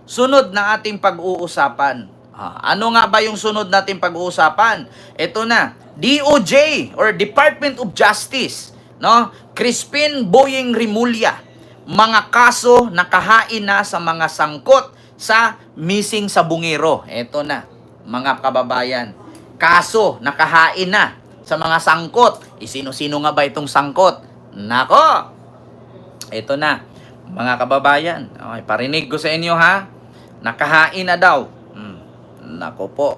sunod na ating pag-uusapan. Ano nga ba yung sunod nating pag-uusapan? Ito na, DOJ or Department of Justice, no? Crispin Boyeng Rimulya, mga kaso nakahain na sa mga sangkot sa missing sa Bungero. Ito na, mga kababayan. Kaso nakahain na sa mga sangkot. Sino-sino nga ba itong sangkot? Nako! Ito na, mga kababayan. Okay, parinig ko sa inyo ha. Nakahain na daw. Nako po.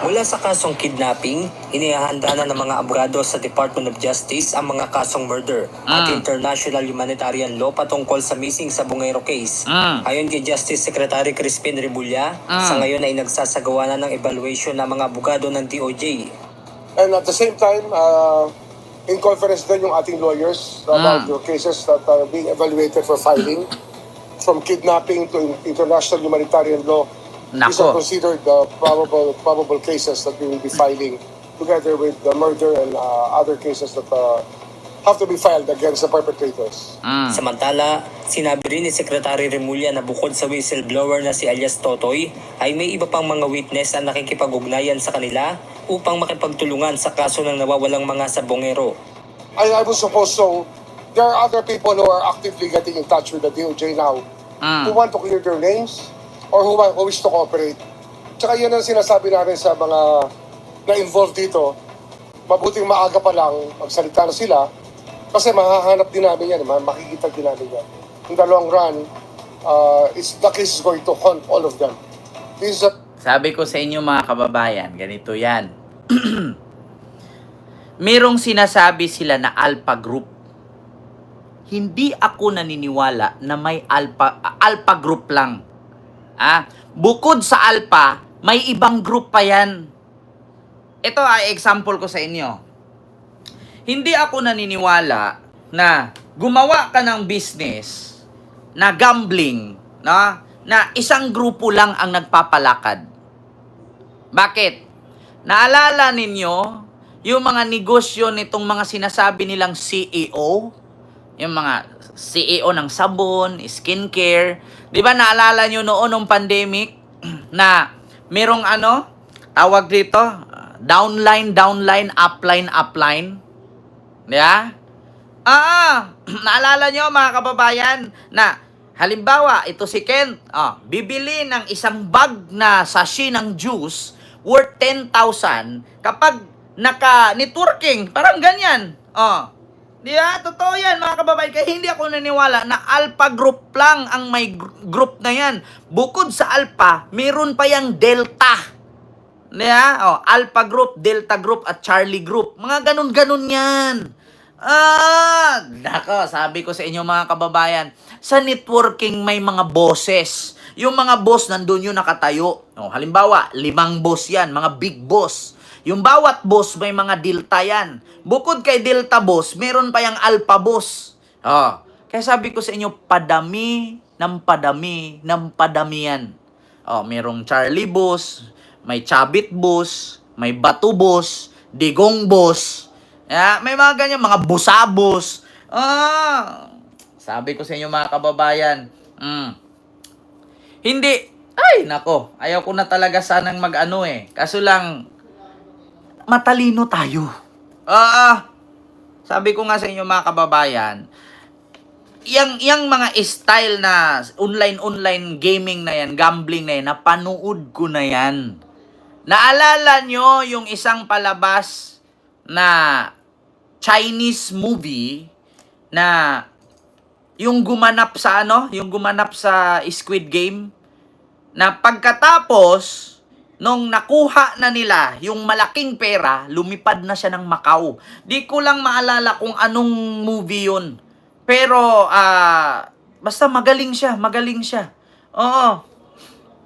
Mula sa kasong kidnapping, inihahanda na ng mga abogado sa Department of Justice ang mga kasong murder at international humanitarian law patungkol sa missing sa Bungero case. Ayon kay Justice Secretary Crispin Rimulya, sa ngayon ay nagsasagawa na ng evaluation ng mga abogado ng DOJ. And at the same time, in conference din yung ating lawyers about the cases that are being evaluated for filing, from kidnapping to international humanitarian law. These are Nako. considered probable cases that we will be filing together with the murder and other cases that have to be filed against the perpetrators. Samantala, sinabi rin ni Secretary Rimulya na bukod sa whistleblower na si alias Totoy, ay may iba pang mga witness na nakikipag-ugnayan sa kanila upang makipagtulungan sa kaso ng nawawalang mga sa Bungero. I would suppose so. There are other people who are actively getting in touch with the DOJ now who want to clear their names or who wish to cooperate. Tsaka yan ang sinasabi natin sa mga na-involved dito. Mabuting maaga pa lang magsalita na sila kasi mahahanap din namin yan, makikita din namin yan. In the long run, the case is going to haunt all of them. This is a Sabi ko sa inyo mga kababayan, ganito yan. Merong sinasabi sila na Alpha Group. Hindi ako naniniwala na may Alpha Group lang. Bukod sa Alpha, may ibang group pa yan. Ito ay example ko sa inyo. Hindi ako naniniwala na gumawa ka ng business na gambling, no? Na isang grupo lang ang nagpapalakad. Bakit? Naalala ninyo yung mga negosyo nitong mga sinasabi nilang CEO? Yung mga CEO ng sabon, skincare. Di ba naalala nyo noon nung pandemic na merong tawag dito, downline, upline. Yeah? Naalala nyo mga kababayan na halimbawa, ito si Kent, bibili ng isang bag na sachet ng juice worth 10,000 kapag naka-networking, parang ganyan. Di ba? Totoo yan mga kababayan. Kaya hindi ako naniwala na Alpha Group lang ang may group na yan. Bukod sa Alpha, meron pa yung Delta. Di ba? Alpha Group, Delta Group at Charlie Group. Mga ganun-ganun yan. Nako, sabi ko sa inyo mga kababayan, sa networking may mga bosses. Yung mga boss nandun yung nakatayo. Halimbawa, 5 boss yan, mga big boss. Yung bawat boss may mga delta yan. Bukod kay delta boss, meron pa yung alpha boss. Kaya sabi ko sa inyo, padami yan. Merong Charlie boss, may Chabit boss, may Batu boss, Digong boss. May mga ganyan, mga busabos. Sabi ko sa inyo mga kababayan, hindi, ay nako, ayaw ko na talaga sanang kaso lang, matalino tayo. Sabi ko nga sa inyo mga kababayan, yang mga style na online gaming na yan, gambling na yan, napanood ko na yan. Naalala nyo yung isang palabas na Chinese movie na yung gumanap sa Squid Game, na pagkatapos nung nakuha na nila yung malaking pera, lumipad na siya ng Macau. Di ko lang maalala kung anong movie yun. Pero basta magaling siya. Oo.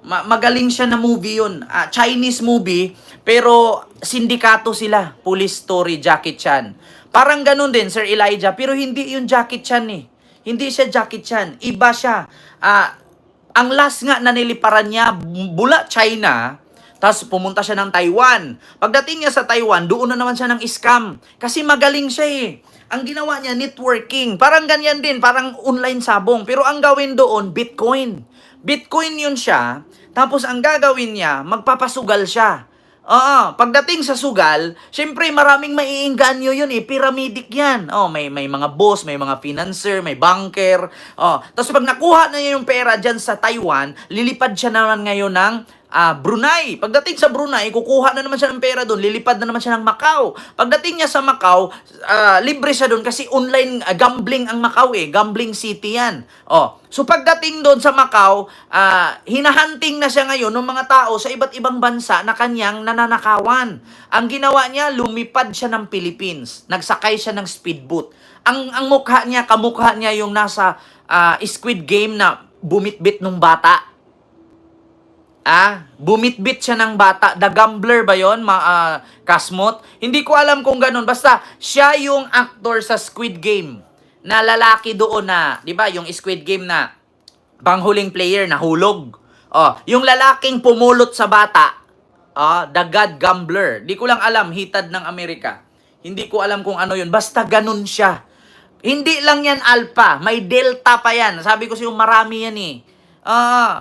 Magaling siya na movie yun. Chinese movie, pero sindikato sila. Police Story, Jackie Chan. Parang ganun din, Sir Elijah. Pero hindi yung Jackie Chan eh. Hindi siya Jackie Chan. Iba siya. Ang last nga na niliparan niya, bula China, Tapos pumunta siya ng Taiwan. Pagdating niya sa Taiwan, doon na naman siya ng scam. Kasi magaling siya eh. Ang ginawa niya, networking. Parang ganyan din, parang online sabong. Pero ang gawin doon, Bitcoin. Bitcoin yun siya. Tapos ang gagawin niya, magpapasugal siya. Oo, pagdating sa sugal, syempre maraming maiengganyo yun eh, pyramidic yan. Oh, may mga boss, may mga financer, may banker. Oh, tapos pag nakuha na niya yung pera diyan sa Taiwan, lilipad siya naman ngayon ng Brunei. Pagdating sa Brunei, kukuha na naman siya ng pera doon, lilipad na naman siya ng Macau. Pagdating niya sa Macau, libre siya doon kasi online gambling ang Macau eh, gambling city yan. Oh, so pagdating doon sa Macau, hinahunting na siya ngayon ng mga tao sa iba't ibang bansa na kanyang nananakawan. Ang ginawa niya, lumipad siya ng Philippines. Nagsakay siya ng speedboat. Ang mukha niya, kamukha niya yung nasa Squid Game na bumitbit nung bata. Bumitbit siya ng bata. The Gambler ba yun, Kasmot? Hindi ko alam kung ganun. Basta, siya yung actor sa Squid Game. Na lalaki doon na, di ba, yung Squid Game na panghuling player na hulog. Yung lalaking pumulot sa bata, The God Gambler. Di ko lang alam, hitad ng Amerika. Hindi ko alam kung ano yun. Basta ganun siya. Hindi lang yan alpha, may delta pa yan. Sabi ko sa'yo, marami yan eh.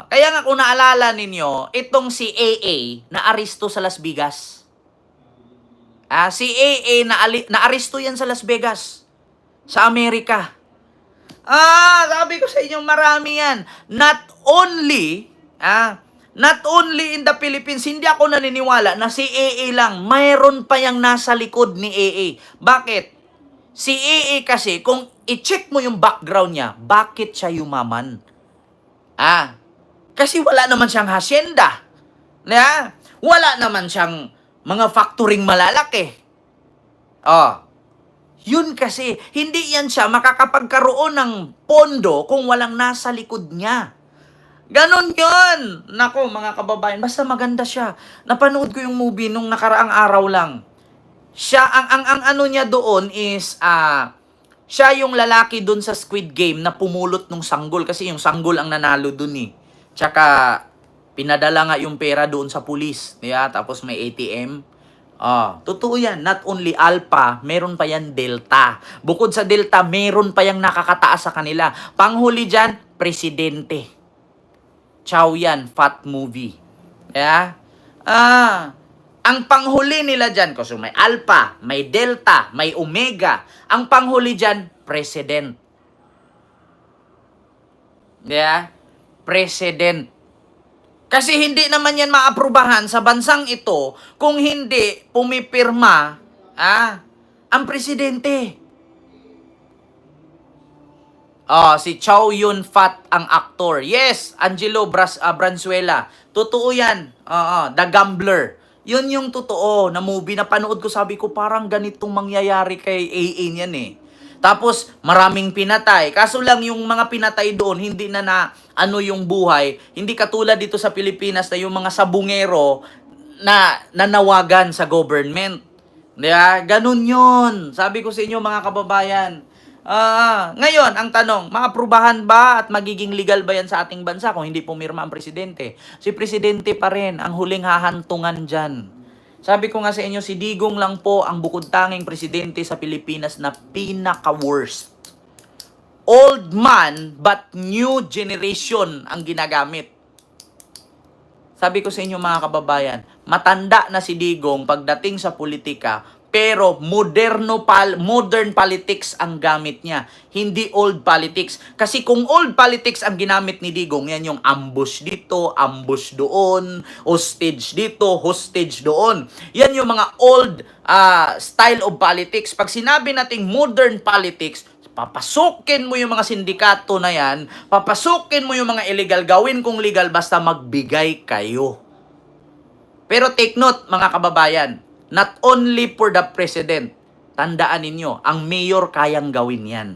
Kaya nga kung naalala ninyo, itong si AA na aresto sa Las Vegas. Si AA na aresto yan sa Las Vegas. Sa Amerika. Sabi ko sa inyo, marami yan. Not only in the Philippines, hindi ako naniniwala na si AA lang, mayroon pa yang nasa likod ni AA. Bakit? Si AA kasi, kung i-check mo yung background niya, bakit siya yumaman? Kasi wala naman siyang hacienda. Wala naman siyang mga factoring malalaki. Yun kasi, hindi yan siya makakapagkaroon ng pondo kung walang nasa likod niya. Ganon yun. Nako, mga kababayan, basta maganda siya. Napanood ko yung movie nung nakaraang araw lang. Siya, ang ano niya doon is, siya yung lalaki doon sa Squid Game na pumulot ng sanggol kasi yung sanggol ang nanalo doon eh. Tsaka, pinadala nga yung pera doon sa pulis. Tapos may ATM. Totoo yan. Not only alpha, meron pa yan delta. Bukod sa delta, meron pa yang nakakataas sa kanila. Panghuli dyan, presidente. Chow yan, fat movie. Ang panghuli nila dyan, kasi may alpha, may delta, may omega. Ang panghuli dyan, president. President. Kasi hindi naman yan maaprubahan sa bansang ito kung hindi pumipirma ang presidente. Si Chow Yun-fat ang aktor. Yes, Angelo Branzuela. Totoo yan. The Gambler. Yun yung totoo na movie na panood ko. Sabi ko, parang ganitong mangyayari kay AA niyan eh. Tapos, maraming pinatay. Kaso lang yung mga pinatay doon, hindi na ano yung buhay. Hindi katulad dito sa Pilipinas na yung mga sabungero na nanawagan sa government. Ganun yun. Sabi ko sa inyo mga kababayan. Ngayon, ang tanong, maaprubahan ba at magiging legal ba yan sa ating bansa kung hindi pumirma ang presidente? Si presidente pa rin ang huling hahantungan dyan. Sabi ko nga sa inyo, si Digong lang po ang bukod-tanging presidente sa Pilipinas na pinaka-worst. Old man but new generation ang ginagamit. Sabi ko sa inyo mga kababayan, matanda na si Digong pagdating sa politika, pero modern politics ang gamit niya. Hindi old politics. Kasi kung old politics ang ginamit ni Digong, yan yung ambush dito, ambush doon, hostage dito, hostage doon. Yan yung mga old style of politics. Pag sinabi nating modern politics, papasukin mo yung mga sindikato na yan, papasukin mo yung mga illegal, gawin kung legal, basta magbigay kayo. Pero take note, mga kababayan, not only for the president, tandaan ninyo, ang mayor kayang gawin yan.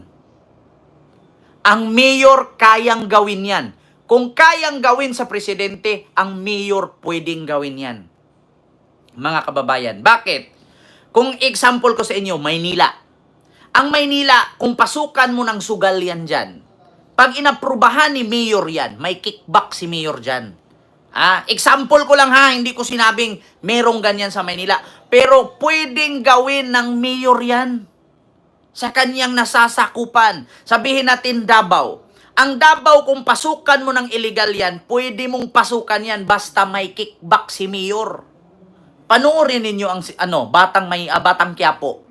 Ang mayor kayang gawin yan. Kung kayang gawin sa presidente, ang mayor pwedeng gawin yan. Mga kababayan, bakit? Kung example ko sa inyo, Maynila. Ang Maynila, kung pasukan mo ng sugal yan dyan, pag inaprubahan ni mayor yan, may kickback si mayor dyan. Example ko lang ha, hindi ko sinabing merong ganyan sa Maynila. Pero pwedeng gawin ng mayor yan sa kanyang nasasakupan. Sabihin natin Davao. Ang Davao, kung pasukan mo ng illegal yan, pwede mong pasukan yan basta may kickback si mayor. Panoorin ninyo ang Batang Quiapo.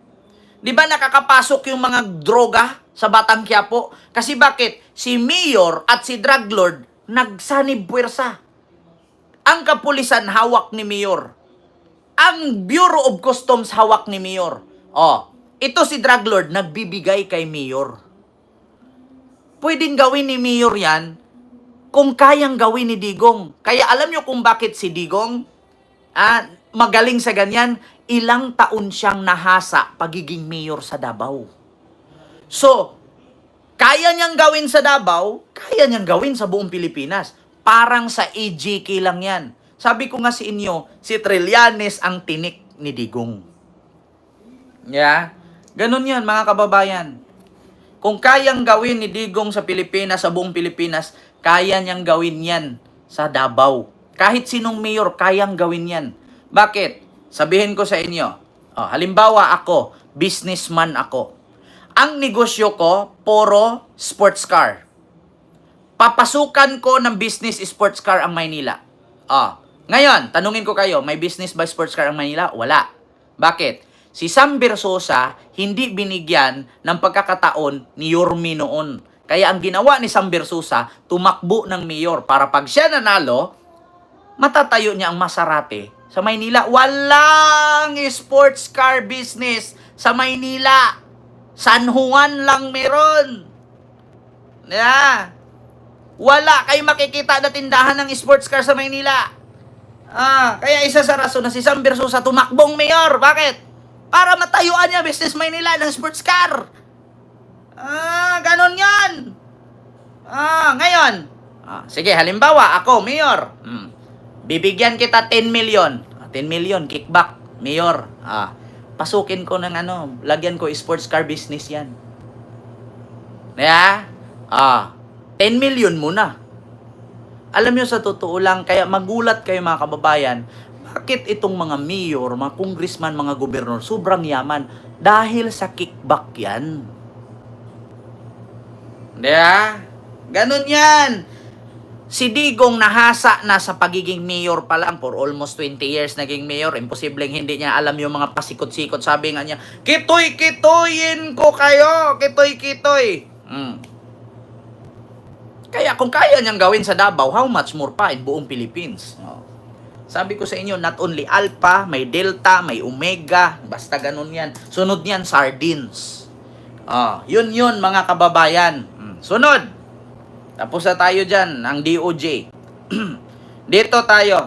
Di ba nakakapasok yung mga droga sa Batang Quiapo? Kasi bakit? Si mayor at si drug lord nagsanib puwersa. Ang kapulisan hawak ni mayor. Ang Bureau of Customs hawak ni mayor. Ito si drug lord nagbibigay kay mayor. Pwedeng gawin ni mayor yan kung kayang gawin ni Digong. Kaya alam nyo kung bakit si Digong magaling sa ganyan? Ilang taon siyang nahasa pagiging mayor sa Davao. So, kaya niyang gawin sa Davao, kaya niyang gawin sa buong Pilipinas. Parang sa EJK lang yan. Sabi ko nga sa inyo, si Trillanes ang tinik ni Digong. Yeah? Ganun yan, mga kababayan. Kung kayang gawin ni Digong sa Pilipinas, sa buong Pilipinas, kaya niyang gawin yan sa Davao. Kahit sinong mayor, kayang gawin yan. Bakit? Sabihin ko sa inyo, halimbawa ako, businessman ako. Ang negosyo ko, puro sports car. Papasukan ko ng business sports car ang Maynila. Ngayon, tanungin ko kayo, may business ba sports car ang Maynila? Wala. Bakit? Si Sam Bersosa hindi binigyan ng pagkakataon ni Yorme noon. Kaya ang ginawa ni Sam Bersosa, tumakbo ng mayor para pag siya nanalo, matatayo niya ang Maserati sa Maynila. Walang sports car business sa Maynila. San Juan lang meron. Yeah. Wala kayo makikita na tindahan ng sports car sa Maynila. Kaya isa sa rason na si Sam Bersosa tumakbong mayor. Bakit? Para matayuan niya business Maynila ng sports car. Ganon yan. Ngayon. Sige, halimbawa, ako, mayor. Bibigyan kita 10 million. 10 million, kickback, mayor. Pasukin ko ng lagyan ko sports car business yan. Yeah? 10 million muna. Alam nyo, sa totoo lang, kaya magulat kayo mga kababayan, bakit itong mga mayor, mga congressman, mga gobernador, sobrang yaman? Dahil sa kickback yan. Yeah? Ganun yan. Si Digong nahasa na sa pagiging mayor pa lang for almost 20 years naging mayor. Imposibleng hindi niya alam yung mga pasikot-sikot. Sabi nga niya, kitoy-kitoyin ko kayo. Kitoy-kitoy. Kaya kung kaya niyang gawin sa Davao, how much more pa in buong Philippines? Sabi ko sa inyo, not only Alpha, may Delta, may Omega. Basta ganun yan. Sunod niyan, sardines. Yun mga kababayan. Sunod. Tapos na tayo dyan, ang DOJ. Dito tayo.